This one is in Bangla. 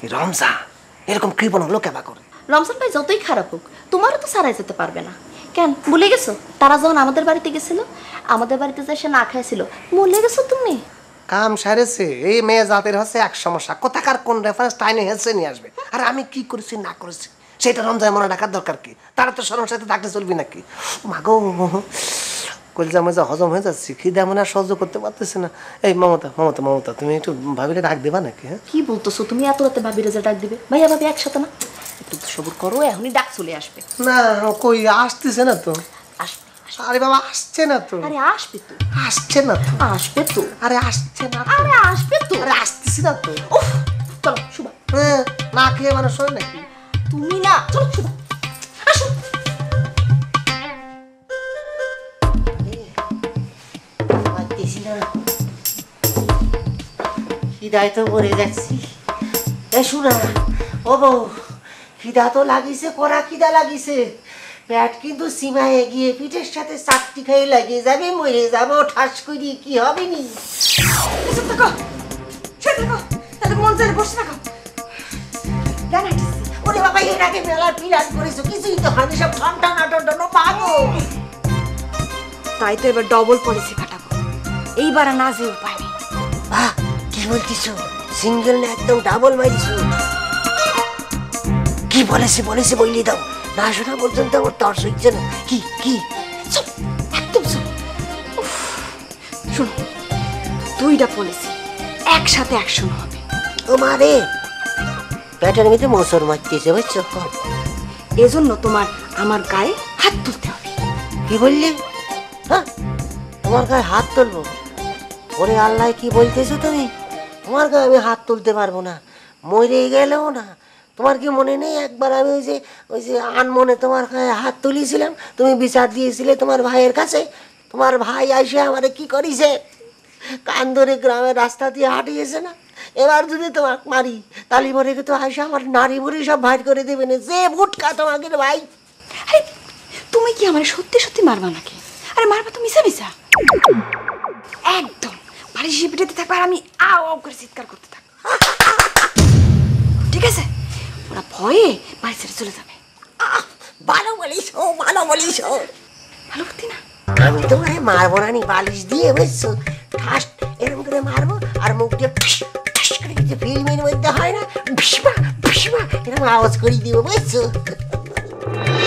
রমজান এরকম কৃপণ হলো কেবা করে? রমজান ভাই যতই খারাপ হোক তোমারও তো সারাই যেতে পারবে না। কেন ভুলে গেছো তারা যখন আমাদের বাড়িতে গেছিল, আমাদের বাড়িতে যে সে না খাইছিল, ভুলে গেছো তুমি? কাম সারেছে। এই মেয়ে জাতের হচ্ছে এক সমস্যা, কোথাকার কোন রেফারেন্স টাইনে হেসে নিয়ে আসবে। আর আমি কি করেছি না করেছি সেটা রমজান মনে রাখার দরকার কি? তারা তো সরম সাথে থাকতে চলবি নাকি? মাগো কলজা মজা হজম হয়ে যাচ্ছি, খিদে মনে আর সহ্য করতে পারতেছি না। এই মমতা মমতা মমতা, তুমি একটু ভাবিলে ডাক দেবা নাকি? হ্যাঁ কি বলতেছো তুমি? এত রাতে ভাবি রেজা ডাক দিবে? ভাইয়া ভাবি একসাথে না? একটু তো সবুর করো, এখনই ডাক চলে আসবে। না কই আসতেছে না তো। আসবে আরে বাবা আসছে না তো। আরে আসবে তো, আসছে না তো। আসবে তো, আরে আসছে না তো। আরে আসবে তো। আরে আসতেছি না তো। উফ, চলো শুভা। হ্যাঁ, না খেয়ে মানুষ হয় নাকি? তুমি না, চলো শুভা আসো। পারতেছি না, খিদায় তো মরে যাচ্ছি। এ শোনা, ও বউ, খিদা তো লাগিছে, কড়া খিদা লাগিছে। পেট কিন্তু সীমায় এগিয়ে, পিঠের সাথে চাকটি খাই লাগিয়ে যাবে, মরে যাবো ঠাস করি, কি হবে নি? এসব থাকো, সে থাকো, তাদের মন চাইলে বসে থাকো। জানাইতেছি, ওরে বাবা, এর আগে মেলা পিরাজ করেছো, কিছুই তো হয়নি, সব ঠনটা নাটন পাগো। তাই তো এবার ডবল পলিসি কাটাবো, এইবার আর না যে উপায় নেই। বাহ, কি বলতেছো? সিঙ্গেল না একদম ডাবল মারিছো? কি বলেছে বলেছে বইলি দাও, না শোনা পর্যন্ত আমার তর সইছে না। কি কি? চুপ, একদম চুপ। শোনো, দুইটা পলিসি একসাথে অ্যাকশন হবে। ও মারে, পেটের মধ্যে মোসর মারতেছে, বুঝছো? এজন্য তোমার আমার গায়ে হাত তুলতে হবে। কি বললি? হ্যাঁ, তোমার গায়ে হাত তুলবো? ওরে আল্লাহ, কি বলতেছো তুমি? তোমার গায়ে আমি হাত তুলতে পারবো না, মরে গেলেও না। তোমার কি মনে নেই একবার আমি ওই যে আনমনে তোমার গায়ে হাত তুলেছিলাম, তুমি বিচার দিয়েছিলে তোমার ভাইয়ের কাছে? তোমার ভাই আইসে আমারে কি করিছে? কান ধরে গ্রামের রাস্তা দিয়ে হাঁটিয়েছে না? এবার যদি তোমাকে মারি তালি মরে তো আইসে আমার নারী বুড়ি সব ভাইট করে দেবে না, যে ভুটকা তোমাকে ভাই। আরে তুমি কি আমার সত্যি সত্যি মারবা নাকি? আরে মারবা তো মিশা মিশা, একদম বাড়ি পিটাতে থাকবে আর আমি আও আও করে চিৎকার করতে থাকবো, ঠিক আছে? ওরা ভয়ে বাড়ি ছেড়ে চলে যাবে। ভালো বলিস, ও ভালো বলিস। ভালো বুদ্ধি না? আমি তোমারে মারবো না নি, বালিশ দিয়ে, বুঝছো? ঠাস এরকম করে মারবো, আর মুখ দিয়ে ঠাস ঠাস করে, কিছু ফিল্মের মধ্যে হয় না, ভীষ্মা ভীষ্মা এরকম আওয়াজ করে দিব, বুঝছো?